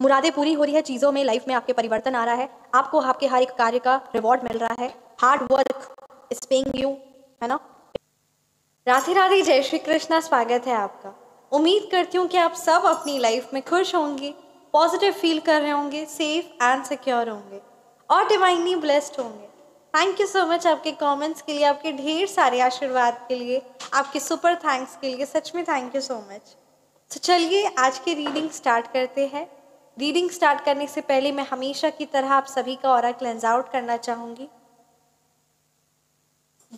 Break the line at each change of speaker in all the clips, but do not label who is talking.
मुरादें पूरी हो रही है, चीज़ों में, लाइफ में आपके परिवर्तन आ रहा है, आपको आपके हर एक कार्य का रिवॉर्ड मिल रहा है, hard work is paying you, है ना। राधे राधे, जय श्री कृष्णा, स्वागत है आपका। उम्मीद करती हूँ कि आप सब अपनी लाइफ में खुश होंगे, पॉजिटिव फील कर रहे होंगे, सेफ एंड सिक्योर होंगे और डिवाइनली ब्लेस्ड होंगे। थैंक यू सो मच आपके कमेंट्स के लिए, आपके ढेर सारे आशीर्वाद के लिए, आपके सुपर थैंक्स के लिए, सच में थैंक यू सो मच। तो चलिए आज की रीडिंग स्टार्ट करते हैं। रीडिंग स्टार्ट करने से पहले मैं हमेशा की तरह आप सभी का ऑरा क्लेंस आउट करना चाहूँगी।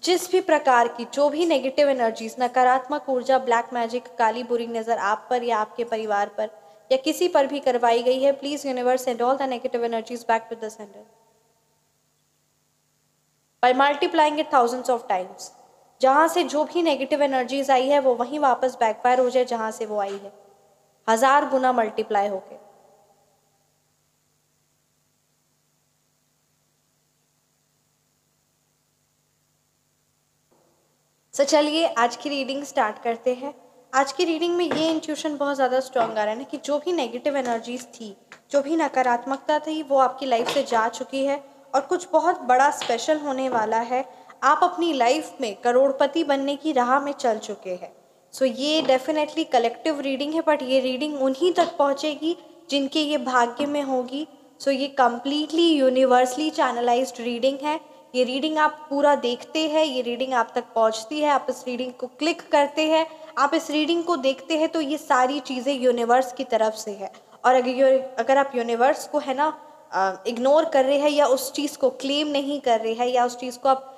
जिस भी प्रकार की जो भी नेगेटिव एनर्जीज, नकारात्मक ऊर्जा, ब्लैक मैजिक, काली बुरी नज़र आप पर या आपके परिवार पर या किसी पर भी करवाई गई है, please universe send all the negative energies back to the sender by multiplying it thousands of times. जहां से जो भी नेगेटिव एनर्जीज आई है वो वहीं वापस बैकफायर हो जाए जहां से वो आई है, 1000 गुना मल्टीप्लाई होके। सो चलिए आज की रीडिंग स्टार्ट करते हैं। आज की रीडिंग में ये इंट्यूशन बहुत ज़्यादा स्ट्रॉन्ग आ रहा है ना कि जो भी नेगेटिव एनर्जीज थी, जो भी नकारात्मकता थी, वो आपकी लाइफ से जा चुकी है और कुछ बहुत बड़ा स्पेशल होने वाला है। आप अपनी लाइफ में करोड़पति बनने की राह में चल चुके हैं। सो ये डेफिनेटली कलेक्टिव रीडिंग है, बट ये रीडिंग उन्हीं तक पहुँचेगी जिनके ये भाग्य में होगी। सो ये कम्प्लीटली यूनिवर्सली चैनलाइज्ड रीडिंग है। ये रीडिंग आप पूरा देखते हैं, ये रीडिंग आप तक पहुंचती है, आप इस रीडिंग को क्लिक करते हैं, आप इस रीडिंग को देखते हैं, तो ये सारी चीज़ें यूनिवर्स की तरफ से है। और अगर आप यूनिवर्स को है ना इग्नोर कर रहे हैं या उस चीज़ को क्लेम नहीं कर रहे हैं या उस चीज़ को आप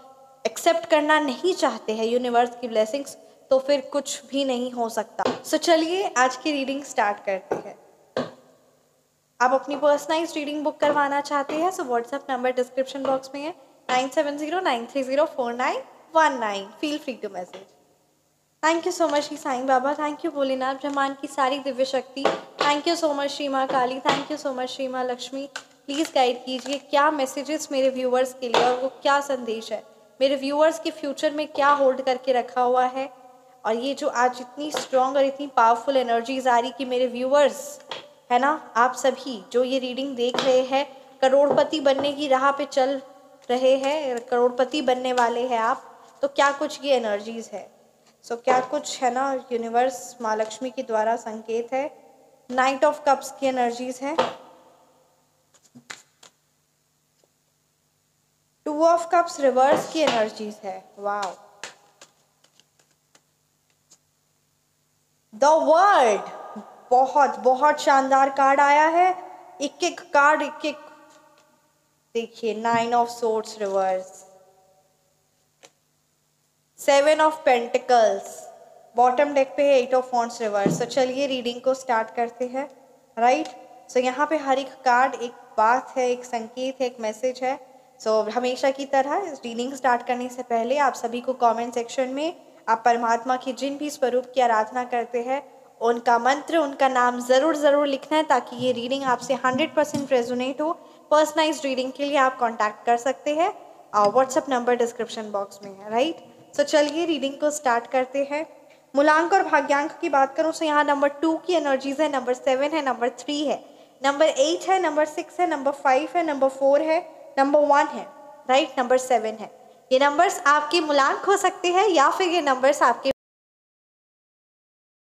एक्सेप्ट करना नहीं चाहते हैं, यूनिवर्स की ब्लेसिंग्स, तो फिर कुछ भी नहीं हो सकता। सो चलिए आज की रीडिंग स्टार्ट करते हैं। आप अपनी पर्सनलाइज रीडिंग बुक करवाना चाहते हैं, so WhatsApp number description box में है 9709304919। Feel free to message. Thank you so much Shri Sai Baba, thank you Bholenath ब्रह्मांड की सारी दिव्य शक्ति, thank you so much Shri माँ Kali, thank you so much Shri माँ लक्ष्मी। प्लीज़ गाइड कीजिए क्या मैसेजेस मेरे व्यूअर्स के लिए और वो क्या संदेश है, मेरे व्यूअर्स के फ्यूचर में क्या होल्ड करके रखा हुआ है। और ये जो आज इतनी स्ट्रॉन्ग और इतनी पावरफुल एनर्जीज आ रही कि मेरे व्यूअर्स है ना, आप सभी जो ये रीडिंग देख रहे हैं, करोड़पति बनने की राह पे चल रहे हैं, करोड़पति बनने वाले हैं आप, तो क्या कुछ ये एनर्जीज है। सो क्या कुछ है ना, यूनिवर्स माँ लक्ष्मी के द्वारा संकेत है। नाइट ऑफ कप्स की एनर्जीज है, 2 ऑफ कप्स रिवर्स की एनर्जीज है। वाओ, द वर्ल्ड, बहुत बहुत शानदार कार्ड आया है। एक एक कार्ड एक एक देखिए, 9 of swords reverse, 7 of pentacles, bottom deck पे है 8 ऑफ वॉन्ड्स रिवर्स। तो चलिए रीडिंग को स्टार्ट करते हैं। राइट, सो यहाँ पे हर एक कार्ड एक बात है, एक संकेत है, एक मैसेज है। सो हमेशा की तरह इस रीडिंग स्टार्ट करने से पहले आप सभी को कमेंट सेक्शन में आप परमात्मा की जिन भी स्वरूप की आराधना करते हैं उनका मंत्र, उनका नाम ज़रूर लिखना है, ताकि ये रीडिंग आपसे 100% रेजोनेट हो। पर्सनलाइज्ड रीडिंग के लिए आप कांटेक्ट कर सकते हैं, और व्हाट्सएप नंबर डिस्क्रिप्शन बॉक्स में है। राइट, सो चलिए रीडिंग को स्टार्ट करते हैं। मूलांक और भाग्यांक की बात करूं तो यहाँ नंबर 2 की एनर्जीज है, नंबर 7 है, नंबर 3 है, नंबर 8 है, नंबर 6 है, नंबर 5 है, नंबर 4 है, नंबर 1 है, राइट, नंबर 7 है। ये नंबर्स आपके मूलांक हो सकते हैं या फिर ये नंबर्स आपके।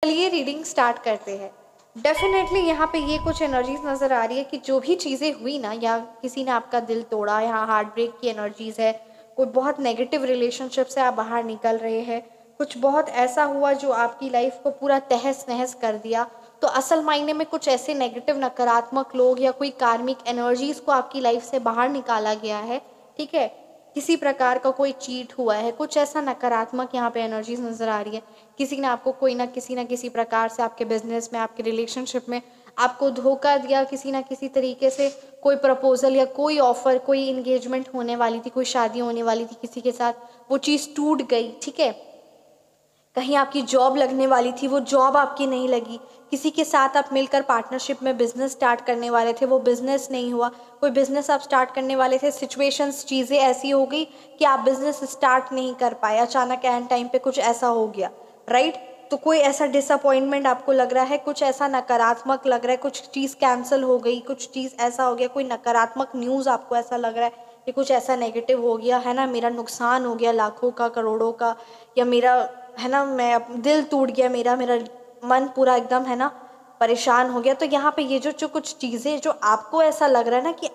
चलिए रीडिंग स्टार्ट करते हैं। डेफिनेटली यहाँ पे ये कुछ एनर्जीज नज़र आ रही है कि जो भी चीज़ें हुई ना, या किसी ने आपका दिल तोड़ा, यहाँ हार्ट ब्रेक की एनर्जीज है, कोई बहुत नेगेटिव रिलेशनशिप से आप बाहर निकल रहे हैं, कुछ बहुत ऐसा हुआ जो आपकी लाइफ को पूरा तहस नहस कर दिया। तो असल मायने में कुछ ऐसे नेगेटिव नकारात्मक लोग या कोई कार्मिक एनर्जीज को आपकी लाइफ से बाहर निकाला गया है। ठीक है, किसी प्रकार का कोई चीट हुआ है, कुछ ऐसा नकारात्मक यहाँ पे एनर्जीज नज़र आ रही है। किसी ने आपको कोई ना किसी प्रकार से आपके बिजनेस में, आपके रिलेशनशिप में आपको धोखा दिया, किसी ना किसी तरीके से कोई प्रपोजल या कोई ऑफर, कोई इंगेजमेंट होने वाली थी, कोई शादी होने वाली थी किसी के साथ, वो चीज़ टूट गई। ठीक है, कहीं आपकी जॉब लगने वाली थी, वो जॉब आपकी नहीं लगी, किसी के साथ आप मिलकर पार्टनरशिप में बिजनेस स्टार्ट करने वाले थे, वो बिजनेस नहीं हुआ, कोई बिजनेस आप स्टार्ट करने वाले थे, सिचुएशंस, चीज़ें ऐसी हो गई कि आप बिजनेस स्टार्ट नहीं कर पाए, अचानक एंड टाइम पे कुछ ऐसा हो गया। राइट, तो कोई ऐसा डिसअपॉइंटमेंट आपको लग रहा है, कुछ ऐसा नकारात्मक लग रहा है, कुछ चीज़ कैंसिल हो गई, कुछ चीज़ ऐसा हो गया, कोई नकारात्मक न्यूज़ आपको ऐसा लग रहा है कि कुछ ऐसा नेगेटिव हो गया है ना, मेरा नुकसान हो गया लाखों का, करोड़ों का, या मेरा है ना, दिल टूट गया, मेरा मेरा मन पूरा एकदम है ना परेशान हो गया। तो यहाँ पे ये जो जो कुछ चीज़ें जो आपको ऐसा लग रहा है ना कि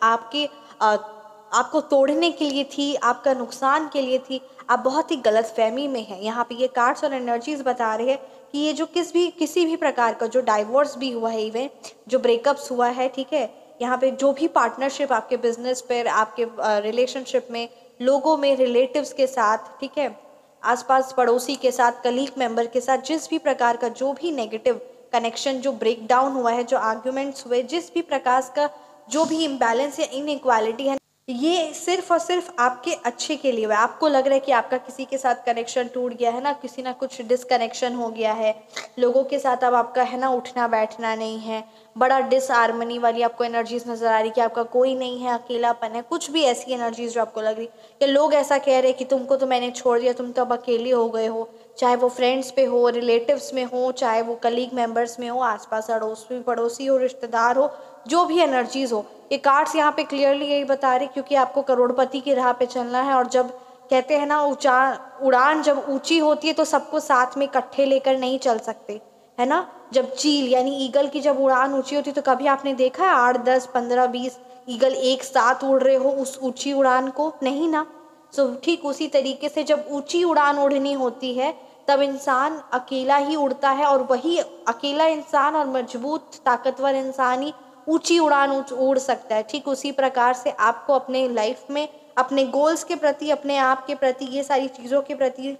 आपको तोड़ने के लिए थी, आपका नुकसान के लिए थी, आप बहुत ही गलतफहमी में हैं। यहाँ पे ये कार्ड्स और एनर्जीज बता रहे हैं कि ये जो किसी भी प्रकार का जो डाइवोर्स भी हुआ है, इवन जो ब्रेकअप्स हुआ है, ठीक है, यहाँ पे जो भी पार्टनरशिप आपके बिजनेस पर, आपके रिलेशनशिप में, लोगों में, रिलेटिव्स के साथ, ठीक है, आसपास पड़ोसी के साथ, कलीग मेंबर के साथ, जिस भी प्रकार का जो भी नेगेटिव कनेक्शन जो ब्रेक डाउन हुआ है, जो आर्ग्यूमेंट्स हुए, जिस भी प्रकार का जो भी इम्बैलेंस या इनइक्वालिटी है, ये सिर्फ और सिर्फ आपके अच्छे के लिए हुआ है। आपको लग रहा है कि आपका किसी के साथ कनेक्शन टूट गया है ना, किसी ना कुछ डिसकनेक्शन हो गया है, लोगों के साथ अब आपका है ना उठना बैठना नहीं है, बड़ा डिसहार्मनी वाली आपको एनर्जीज नजर आ रही कि आपका कोई नहीं है, अकेलापन है, कुछ भी ऐसी एनर्जीज जो आपको लग रही कि लोग ऐसा कह रहे हैं कि तुमको तो मैंने छोड़ दिया, तुम तो अब अकेले हो गए हो, चाहे वो फ्रेंड्स पे हो, रिलेटिव्स में हो, चाहे वो कलीग मेंबर्स में हो, आसपास अड़ोसी पड़ोसी हो, रिश्तेदार हो, जो भी एनर्जीज हो। ये कार्ड्स यहाँ पे क्लियरली यही बता रहे क्योंकि आपको करोड़पति की राह पे चलना है। और जब कहते हैं ना उड़ान जब ऊंची होती है तो सबको साथ में इकट्ठे लेकर नहीं चल सकते, है ना। जब चील यानी ईगल की जब उड़ान ऊंची होती है तो कभी आपने देखा है 8, 10, 15, 20 ईगल एक साथ उड़ रहे हो उस ऊंची उड़ान को? नहीं ना। सो ठीक उसी तरीके से जब ऊंची उड़ान उड़नी होती है तब इंसान अकेला ही उड़ता है, और वही अकेला इंसान और मजबूत ताकतवर इंसान ही ऊंची उड़ान उड़ सकता है। ठीक उसी प्रकार से आपको अपने लाइफ में अपने गोल्स के प्रति, अपने आप के प्रति, ये सारी चीज़ों के प्रति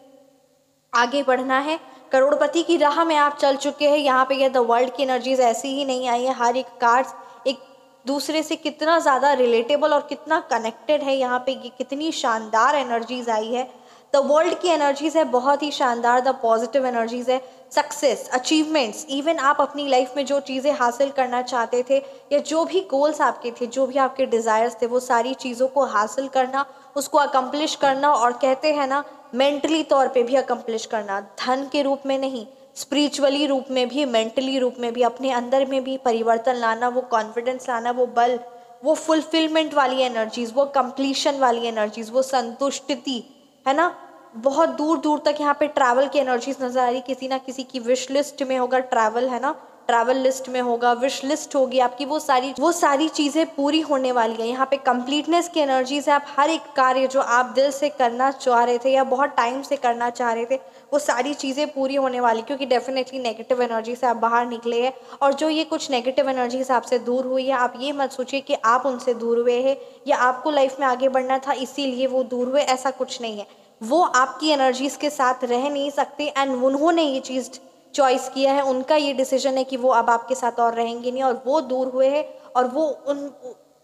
आगे बढ़ना है। करोड़पति की राह में आप चल चुके हैं। यहाँ पे ये द वर्ल्ड की एनर्जीज ऐसी ही नहीं आई है, हर एक कार्ड्स एक दूसरे से कितना ज़्यादा रिलेटेबल और कितना कनेक्टेड है। यहाँ पे ये कितनी शानदार एनर्जीज आई है। द वर्ल्ड की एनर्जीज है बहुत ही शानदार, द पॉजिटिव एनर्जीज है। सक्सेस, अचीवमेंट्स, इवन आप अपनी लाइफ में जो चीज़ें हासिल करना चाहते थे या जो भी गोल्स आपके थे, जो भी आपके डिज़ायर्स थे, वो सारी चीज़ों को हासिल करना, उसको अकम्प्लिश करना, और कहते हैं ना मेंटली तौर पे भी अकम्प्लिश करना, धन के रूप में नहीं, स्पिरिचुअली रूप में भी, मेंटली रूप में भी, अपने अंदर में भी परिवर्तन लाना, वो कॉन्फिडेंस लाना, वो बल, वो फुलफिलमेंट वाली एनर्जीज, वो कंप्लीशन वाली एनर्जीज, वो संतुष्टि, है ना। बहुत दूर दूर तक यहाँ पे ट्रैवल की एनर्जीज नजर आ रही, किसी ना किसी की विश लिस्ट में होगा ट्रैवल, है ना, ट्रैवल लिस्ट में होगा, विश लिस्ट होगी आपकी, वो सारी चीज़ें पूरी होने वाली है। यहाँ पे कंप्लीटनेस की एनर्जीज है। आप हर एक कार्य जो आप दिल से करना चाह रहे थे या बहुत टाइम से करना चाह रहे थे, वो सारी चीज़ें पूरी होने वाली, क्योंकि डेफिनेटली नेगेटिव एनर्जी से आप बाहर निकले हैं। और जो ये कुछ नेगेटिव एनर्जीज आपसे दूर हुई है, आप ये मत सोचिए कि आप उनसे दूर हुए हैं या आपको लाइफ में आगे बढ़ना था इसीलिए वो दूर हुए, ऐसा कुछ नहीं है। वो आपकी एनर्जीज के साथ रह नहीं सकते एंड उन्होंने ये चीज़ चॉइस किया है, उनका ये डिसीजन है कि वो अब आपके साथ और रहेंगे नहीं, और वो दूर हुए हैं। और वो उन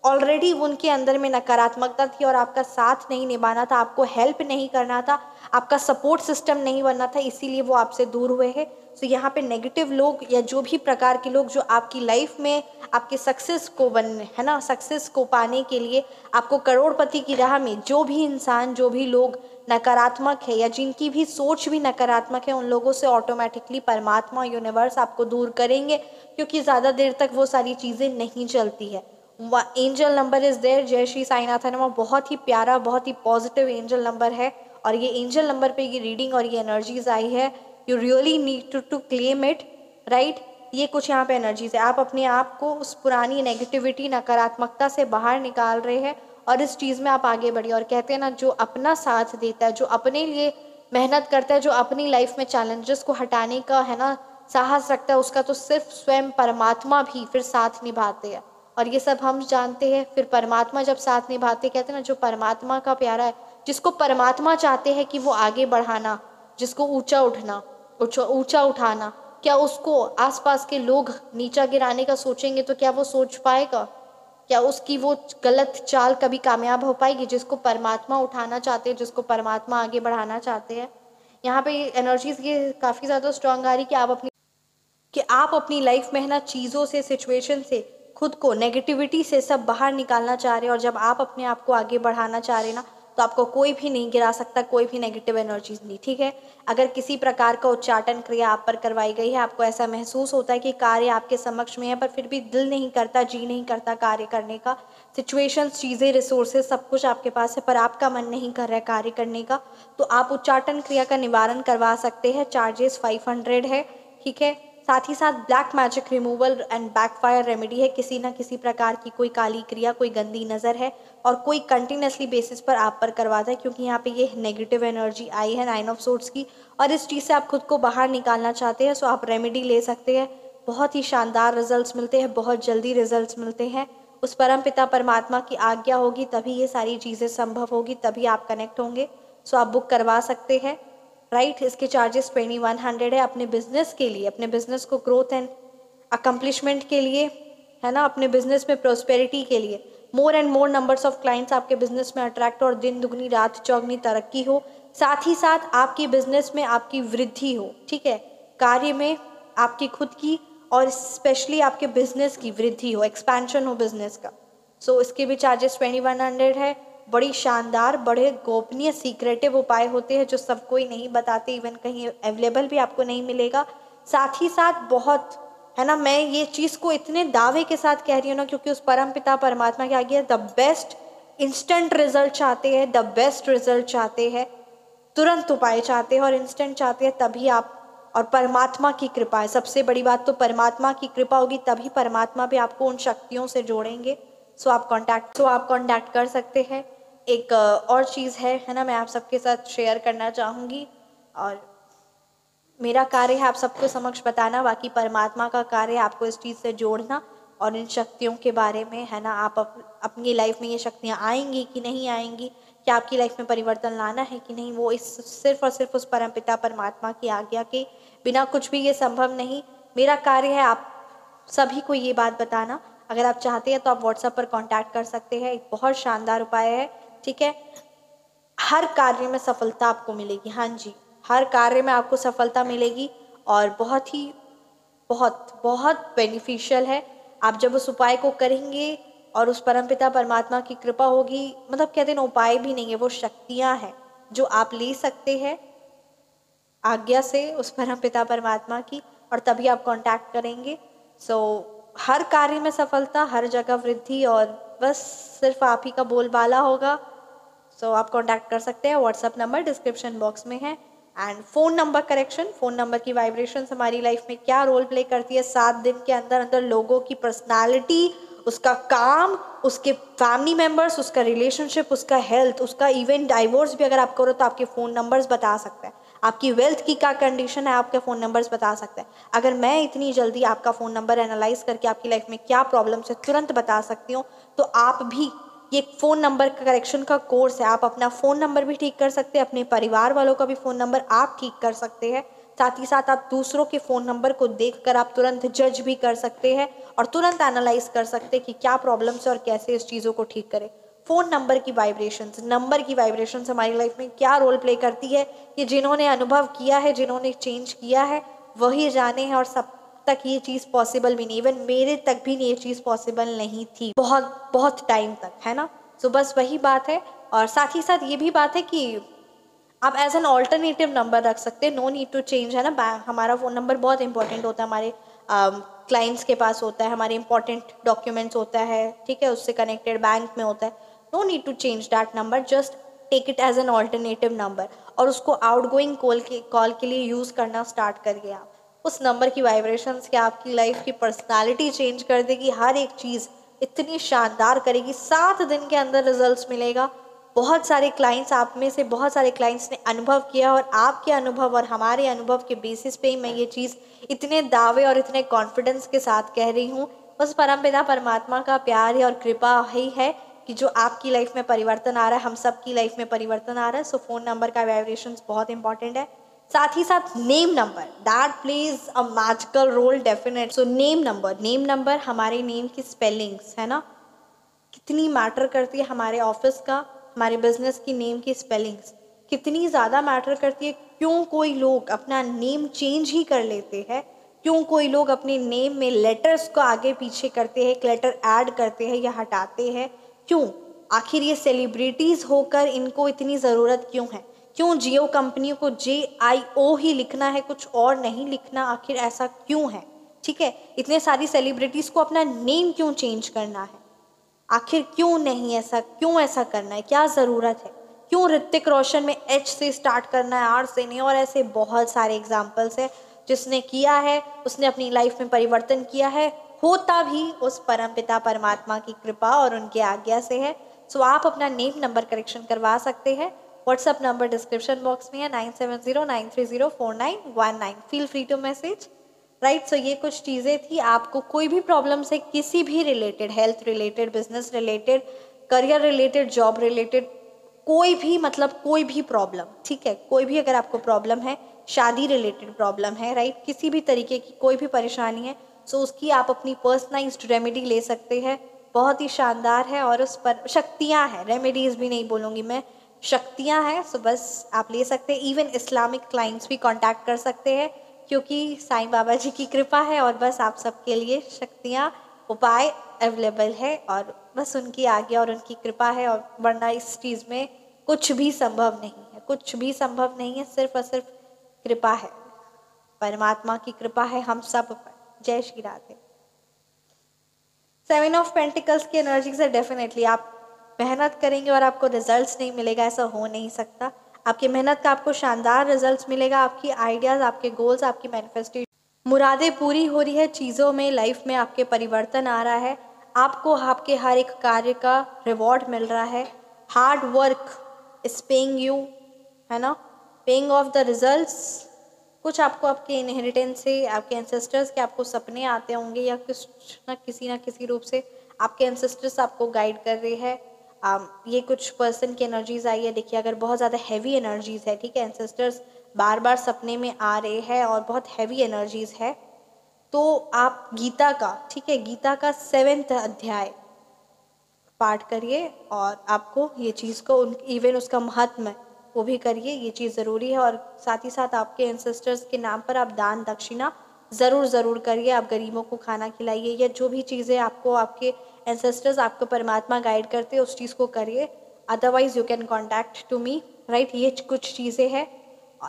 ऑलरेडी उनके अंदर में नकारात्मकता थी और आपका साथ नहीं निभाना था, आपको हेल्प नहीं करना था, आपका सपोर्ट सिस्टम नहीं बनना था, इसीलिए वो आपसे दूर हुए हैं। तो यहाँ पे नेगेटिव लोग या जो भी प्रकार के लोग जो आपकी लाइफ में आपके सक्सेस को है ना, सक्सेस को पाने के लिए आपको करोड़पति की राह में जो भी इंसान, जो भी लोग नकारात्मक है या जिनकी भी सोच भी नकारात्मक है, उन लोगों से ऑटोमेटिकली परमात्मा, यूनिवर्स आपको दूर करेंगे, क्योंकि ज़्यादा देर तक वो सारी चीज़ें नहीं चलती है। एंजल नंबर इज़ देयर, जय श्री साईनाथ है ना, बहुत ही प्यारा, बहुत ही पॉजिटिव एंजल नंबर है। और ये एंजल नंबर पे ये रीडिंग और ये एनर्जीज आई है, you really need to claim it, right. ये कुछ यहाँ पे एनर्जीज है। आप अपने आप को उस पुरानी नेगेटिविटी, नकारात्मकता से बाहर निकाल रहे हैं और इस चीज़ में आप आगे बढ़िए। और कहते हैं ना, जो अपना साथ देता है, जो अपने लिए मेहनत करता है, जो अपनी लाइफ में चैलेंजेस को हटाने का है ना साहस रखता है, उसका तो सिर्फ स्वयं परमात्मा भी फिर साथ निभाते हैं। और ये सब हम जानते हैं। फिर परमात्मा जब साथ निभाते, कहते हैं ना, जो परमात्मा का प्यारा है, जिसको परमात्मा चाहते हैं कि वो आगे बढ़ाना, जिसको ऊंचा उठना, ऊंचा उठाना, क्या उसको आसपास के लोग नीचा गिराने का सोचेंगे तो क्या वो सोच पाएगा? क्या उसकी वो गलत चाल कभी कामयाब हो पाएगी? जिसको परमात्मा उठाना चाहते हैं, जिसको परमात्मा आगे बढ़ाना चाहते हैं, यहाँ पे एनर्जीज ये काफ़ी ज़्यादा स्ट्रांग आ रही कि आप अपनी लाइफ में है ना चीज़ों से, सिचुएशन से, खुद को नेगेटिविटी से सब बाहर निकालना चाह रहे हैं। और जब आप अपने आप को आगे बढ़ाना चाह रहे हैं ना, तो आपको कोई भी नहीं गिरा सकता, कोई भी नेगेटिव एनर्जीज नहीं, ठीक है। अगर किसी प्रकार का उच्चाटन क्रिया आप पर करवाई गई है, आपको ऐसा महसूस होता है कि कार्य आपके समक्ष में है पर फिर भी दिल नहीं करता, जी नहीं करता कार्य करने का, सिचुएशंस, चीज़ें, रिसोर्सेज सब कुछ आपके पास है पर आपका मन नहीं कर रहा है कार्य करने का, तो आप उच्चाटन क्रिया का निवारण करवा सकते हैं। चार्जेस 500 है, ठीक है। साथ ही साथ black magic removal and backfire remedy है। किसी ना किसी प्रकार की कोई काली क्रिया, कोई गंदी नज़र है और कोई कंटिन्यूसली बेसिस पर आप पर करवाता है, क्योंकि यहाँ पे ये नेगेटिव एनर्जी आई है 9 ऑफ सोर्ट्स की और इस चीज़ से आप खुद को बाहर निकालना चाहते हैं, सो आप रेमेडी ले सकते हैं। बहुत ही शानदार रिजल्ट्स मिलते हैं, बहुत जल्दी रिजल्ट्स मिलते हैं। उस परम पिता परमात्मा की आज्ञा होगी तभी ये सारी चीज़ें संभव होगी, तभी आप कनेक्ट होंगे। सो आप बुक करवा सकते हैं, राइट। इसके चार्जेस 2100 है। अपने बिजनेस के लिए, अपने बिजनेस को ग्रोथ एंड अकम्पलिशमेंट के लिए, है ना, अपने बिजनेस में प्रोस्पेरिटी के लिए, more and more numbers of clients आपके बिजनेस में अट्रैक्ट और दिन दुगनी रात चौगनी तरक्की हो, साथ ही साथ आपकी बिजनेस में आपकी वृद्धि हो, ठीक है, कार्य में आपकी खुद की और स्पेशली आपके बिजनेस की वृद्धि हो, एक्सपेंशन हो बिजनेस का। सो इसके भी चार्जेस 2100 है। बड़ी शानदार, बड़े गोपनीय सीक्रेटिव उपाय होते हैं जो सब कोई नहीं बताते, इवन कहीं अवेलेबल भी आपको नहीं मिलेगा। साथ ही साथ बहुत, है ना, मैं ये चीज़ को इतने दावे के साथ कह रही हूँ ना, क्योंकि उस परम पिता परमात्मा के आगे द बेस्ट इंस्टेंट रिजल्ट चाहते हैं, द बेस्ट रिजल्ट चाहते हैं, तुरंत उपाय चाहते हैं और इंस्टेंट चाहते हैं, तभी आप, और परमात्मा की कृपा है सबसे बड़ी बात, तो परमात्मा की कृपा होगी तभी परमात्मा भी आपको उन शक्तियों से जोड़ेंगे। सो आप कांटेक्ट कर सकते हैं। एक और चीज़ है ना, मैं आप सबके साथ शेयर करना चाहूँगी, और मेरा कार्य है आप सबको समक्ष बताना, बाकी परमात्मा का कार्य है आपको इस चीज़ से जोड़ना और इन शक्तियों के बारे में, है ना, आप अपनी लाइफ में ये शक्तियाँ आएंगी कि नहीं आएंगी, क्या आपकी लाइफ में परिवर्तन लाना है कि नहीं, वो इस सिर्फ और सिर्फ उस परमपिता परमात्मा की आज्ञा के बिना कुछ भी ये संभव नहीं। मेरा कार्य है आप सभी को ये बात बताना। अगर आप चाहते हैं तो आप व्हाट्सएप पर कांटेक्ट कर सकते हैं। एक बहुत शानदार उपाय है, ठीक है। हर कार्य में सफलता आपको मिलेगी, हाँ जी, हर कार्य में आपको सफलता मिलेगी और बहुत बहुत बेनिफिशियल है। आप जब उस उपाय को करेंगे और उस परमपिता परमात्मा की कृपा होगी, मतलब कहते हैं ना, उपाय भी नहीं है, वो शक्तियाँ हैं जो आप ले सकते हैं आज्ञा से उस परमपिता परमात्मा की, और तभी आप कांटेक्ट करेंगे। सो हर कार्य में सफलता, हर जगह वृद्धि, और बस सिर्फ आप ही का बोलबाला होगा। सो आप कांटेक्ट कर सकते हैं। व्हाट्सएप नंबर डिस्क्रिप्शन बॉक्स में है। And phone number correction, phone number की वाइब्रेशंस हमारी लाइफ में क्या रोल प्ले करती है, 7 दिन के अंदर अंदर लोगों की पर्सनालिटी, उसका काम, उसके फैमिली मेम्बर्स, उसका रिलेशनशिप, उसका हेल्थ, उसका इवन डाइवोर्स भी अगर आप करो तो आपके फ़ोन नंबर्स बता सकते हैं। आपकी वेल्थ की क्या कंडीशन है, आपके फ़ोन नंबर्स बता सकते हैं। अगर मैं इतनी जल्दी आपका फ़ोन नंबर एनालाइज करके आपकी लाइफ में क्या प्रॉब्लम्स है तुरंत बता सकती हूँ, तो आप भी, ये फ़ोन नंबर करेक्शन का कोर्स है, आप अपना फ़ोन नंबर भी ठीक कर सकते हैं, अपने परिवार वालों का भी फ़ोन नंबर आप ठीक कर सकते हैं। साथ ही साथ आप दूसरों के फ़ोन नंबर को देखकर आप तुरंत जज भी कर सकते हैं और तुरंत एनालाइज कर सकते हैं कि क्या प्रॉब्लम्स है और कैसे इस चीज़ों को ठीक करें। फ़ोन नंबर की वाइब्रेशंस हमारी लाइफ में क्या रोल प्ले करती है, ये जिन्होंने अनुभव किया है, जिन्होंने चेंज किया है, वही जाने हैं। और सब तक ये चीज़ पॉसिबल भी नहीं, इवन मेरे तक भी ये चीज़ पॉसिबल नहीं थी, बहुत बहुत टाइम तक, है ना। सो बस वही बात है। और साथ ही साथ ये भी बात है कि आप एज एन ऑल्टरनेटिव नंबर रख सकते हैं, नो नीड टू चेंज, है ना। बैंक, हमारा फ़ोन नंबर बहुत इंपॉर्टेंट होता है, हमारे क्लाइंट्स के पास होता है, हमारे इंपॉर्टेंट डॉक्यूमेंट्स होता है, ठीक है, उससे कनेक्टेड बैंक में होता है। No need to change that number, just take it as an alternative number और उसको आउटगोइंग कॉल के लिए यूज़ करना स्टार्ट करिए आप। उस नंबर की वाइब्रेशंस क्या आपकी लाइफ की पर्सनालिटी चेंज कर देगी, हर एक चीज़ इतनी शानदार करेगी। 7 दिन के अंदर रिजल्ट्स मिलेगा। बहुत सारे क्लाइंट्स, आप में से बहुत सारे क्लाइंट्स ने अनुभव किया और आपके अनुभव और हमारे अनुभव के बेसिस पे ही मैं ये चीज़ इतने दावे और इतने कॉन्फिडेंस के साथ कह रही हूँ। बस परमपिता परमात्मा का प्यार है और कृपा ही है कि जो आपकी लाइफ में परिवर्तन आ रहा है, हम सब की लाइफ में परिवर्तन आ रहा है। सो फ़ोन नंबर का वाइब्रेशंस बहुत इंपॉर्टेंट है। साथ ही साथ name number, that plays a magical role definite. So name number हमारे नेम की स्पेलिंग्स, है ना, कितनी मैटर करती है। हमारे ऑफिस का, हमारे बिजनेस की नेम की स्पेलिंग्स कितनी ज़्यादा मैटर करती है। क्यों कोई लोग अपना नेम चेंज ही कर लेते हैं, क्यों कोई लोग अपने नेम में लेटर्स को आगे पीछे करते हैं, एक लेटर ऐड करते हैं या हटाते हैं, क्यों आखिर ये सेलिब्रिटीज़ होकर इनको इतनी ज़रूरत क्यों है? क्यों जियो कंपनी को JIO ही लिखना है, कुछ और नहीं लिखना? आखिर ऐसा क्यों है? ठीक है, इतने सारी सेलिब्रिटीज़ को अपना नेम क्यों चेंज करना है? आखिर क्यों नहीं ऐसा, क्यों ऐसा करना है, क्या ज़रूरत है? क्यों ऋतिक रोशन में H से स्टार्ट करना है, R से नहीं? और ऐसे बहुत सारे एग्जाम्पल्स हैं जिसने किया है, उसने अपनी लाइफ में परिवर्तन किया है, होता भी उस परमपिता परमात्मा की कृपा और उनकी आज्ञा से है। सो आप अपना नेम नंबर करेक्शन करवा सकते हैं। व्हाट्सअप नंबर डिस्क्रिप्शन बॉक्स में है 9709304919। Feel free to message. Right, so ये कुछ चीज़ें थी। आपको कोई भी प्रॉब्लम से किसी भी related, health related, business related, career related, job related, कोई भी मतलब कोई भी प्रॉब्लम, ठीक है, कोई भी अगर आपको प्रॉब्लम है, शादी रिलेटेड प्रॉब्लम है, राइट, किसी भी तरीके की कोई भी परेशानी है, सो उसकी आप अपनी पर्सनलाइज्ड रेमेडी ले सकते हैं। बहुत ही शानदार है और उस पर शक्तियाँ हैं, रेमेडीज़ भी नहीं बोलूँगी मैं, शक्तियाँ हैं। सो बस आप ले सकते हैं। इवन इस्लामिक क्लाइंट्स भी कांटेक्ट कर सकते हैं क्योंकि साईं बाबा जी की कृपा है और बस आप सबके लिए शक्तियाँ, उपाय अवेलेबल है और बस उनकी आज्ञा और उनकी कृपा है। और वरना इस चीज़ में कुछ भी संभव नहीं है, कुछ भी संभव नहीं है, सिर्फ और सिर्फ कृपा है, परमात्मा की कृपा है हम सब पर। जय श्री राधे। 7 ऑफ पेंटिकल्स की एनर्जी से डेफिनेटली आप मेहनत करेंगे और आपको रिजल्ट्स नहीं मिलेगा, ऐसा हो नहीं सकता। आपकी मेहनत का आपको शानदार रिजल्ट्स मिलेगा। आपकी आइडियाज़, आपके गोल्स, आपकी मैनिफेस्टेशन, मुरादें पूरी हो रही है, चीज़ों में, लाइफ में आपके परिवर्तन आ रहा है। आपको आपके हर एक कार्य का रिवॉर्ड मिल रहा है। Hard work is paying you, है ना, पेइंग ऑफ द रिजल्ट्स। कुछ आपको आपके इनहेरिटेंस से, आपके एंसेस्टर्स के आपको सपने आते होंगे या किसी ना किसी रूप से आपके एंसेस्टर्स आपको गाइड कर रहे हैं। ये कुछ पर्सन की एनर्जीज आई है। देखिए, अगर बहुत ज़्यादा हैवी एनर्जीज है, ठीक है, एंसेस्टर्स बार बार सपने में आ रहे हैं और बहुत हैवी एनर्जीज है, तो आप गीता का, ठीक है, गीता का 7वां अध्याय पाठ करिए और आपको ये चीज़ को इवन उसका महत्व वो भी करिए, ये चीज़ ज़रूरी है। और साथ ही साथ आपके एंसेस्टर्स के नाम पर आप दान दक्षिणा ज़रूर करिए। आप गरीबों को खाना खिलाइए या जो भी चीज़ें आपको आपके एंसेस्टर्स, आपको परमात्मा गाइड करते हैं, उस चीज़ को करिए। Otherwise you can contact to me, right. ये कुछ चीज़ें हैं,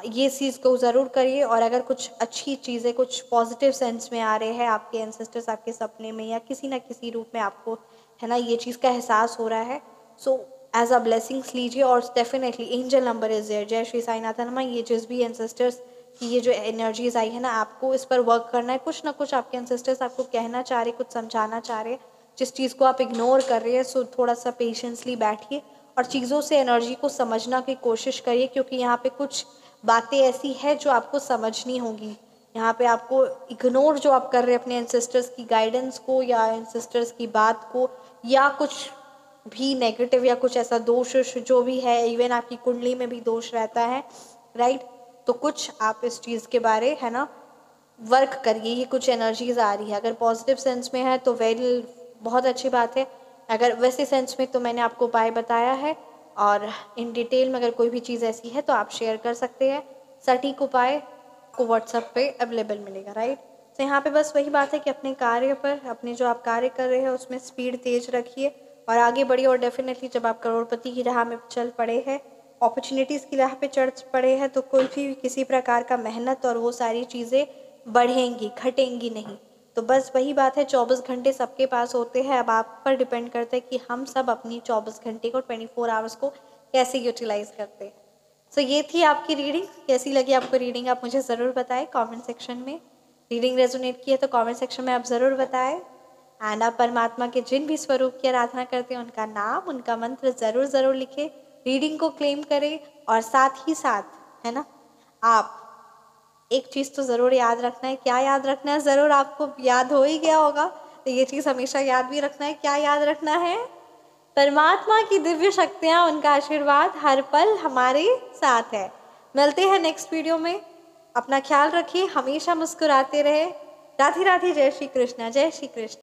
ये चीज़ को ज़रूर करिए। और अगर कुछ अच्छी चीज़ें, कुछ पॉजिटिव सेंस में आ रहे हैं आपके एंसेस्टर्स आपके सपने में या किसी ना किसी रूप में आपको, है ना, ये चीज़ का एहसास हो रहा है, सो एज अ ब्लेसिंग्स लीजिए। और definitely angel number is there. जय श्री साईनाथ हनुमान। ये जिस भी एंसेस्टर्स की ये जो एनर्जीज आई है ना, आपको इस पर वर्क करना है। कुछ ना कुछ आपके एंसेस्टर्स आपको कहना चाह रहे, कुछ समझाना चाह रहे, जिस चीज़ को आप इग्नोर कर रहे हैं। सो थोड़ा सा पेशेंसली बैठिए और चीज़ों से एनर्जी को समझना की कोशिश करिए, क्योंकि यहाँ पे कुछ बातें ऐसी है जो आपको समझनी होगी। यहाँ पे आपको इग्नोर जो आप कर रहे हैं अपने एंसेस्टर्स की गाइडेंस को या एंसेस्टर्स की बात को, या कुछ भी नेगेटिव या कुछ ऐसा दोष जो भी है, इवन आपकी कुंडली में भी दोष रहता है, राइट, तो कुछ आप इस चीज़ के बारे, है ना, वर्क करिए। ये कुछ एनर्जीज आ रही है, अगर पॉजिटिव सेंस में है तो वेल बहुत अच्छी बात है, अगर वैसे सेंस में तो मैंने आपको उपाय बताया है। और इन डिटेल में अगर कोई भी चीज़ ऐसी है तो आप शेयर कर सकते हैं। सटीक उपाय को व्हाट्सएप पे अवेलेबल मिलेगा, राइट। तो यहाँ पे बस वही बात है कि अपने कार्य पर, अपने जो आप कार्य कर रहे हैं उसमें स्पीड तेज रखिए और आगे बढ़िए। और डेफिनेटली जब आप करोड़पति की राह में चल पड़े हैं, अपॉर्चुनिटीज़ की राह पे चढ़ पड़े हैं, तो कोई भी किसी प्रकार का मेहनत और वो सारी चीज़ें बढ़ेंगी, घटेंगी नहीं। तो बस वही बात है, 24 घंटे सबके पास होते हैं। अब आप पर डिपेंड करता है कि हम सब अपनी 24 घंटे को, 24 आवर्स को कैसे यूटिलाइज करते हैं। सो ये थी आपकी रीडिंग। कैसी लगी आपको रीडिंग, आप मुझे ज़रूर बताएं कमेंट सेक्शन में। रीडिंग रेजोनेट की है तो कमेंट सेक्शन में आप ज़रूर बताएं। एंड आप परमात्मा के जिन भी स्वरूप की आराधना करते हैं उनका नाम, उनका मंत्र ज़रूर लिखें, रीडिंग को क्लेम करें। और साथ ही साथ, है ना, आप एक चीज़ तो ज़रूर याद रखना है। क्या याद रखना है? ज़रूर आपको याद हो ही गया होगा, तो ये चीज़ हमेशा याद भी रखना है। क्या याद रखना है? परमात्मा की दिव्य शक्तियाँ, उनका आशीर्वाद हर पल हमारे साथ है। मिलते हैं नेक्स्ट वीडियो में। अपना ख्याल रखिए, हमेशा मुस्कुराते रहे। राधे राधे। जय श्री कृष्णा, जय श्री कृष्ण।